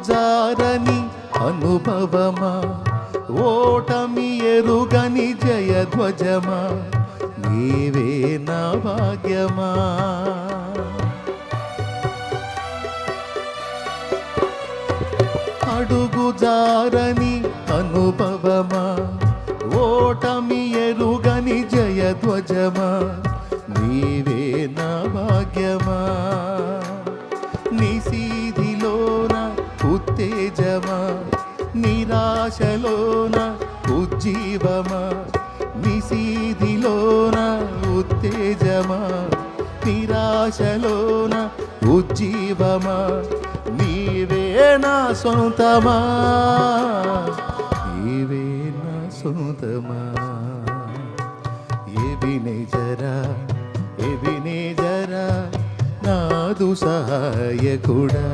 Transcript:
అడుగుజారని అనుభవమా, ఓటమి ఎరుగని జయధ్వజమా, నీవే నా భాగ్యమా. అడుగుజారని అనుభవమా, ఓటమి ఎరుగని జయధ్వజమా, నీవే నా భాగ్యమా. నిశీధిలోన ఉత్తేజమా, నిరాశలోన ఉజ్జీవమా, నిశీధిలోన ఉత్తేజమా, నిరాశలోన ఉజ్జీవమా, నీవే నా సొంతమా, నీవే నా సొంతమా. ఎబినేజరా ఎబినేజరా నాదు సహాయకుడా.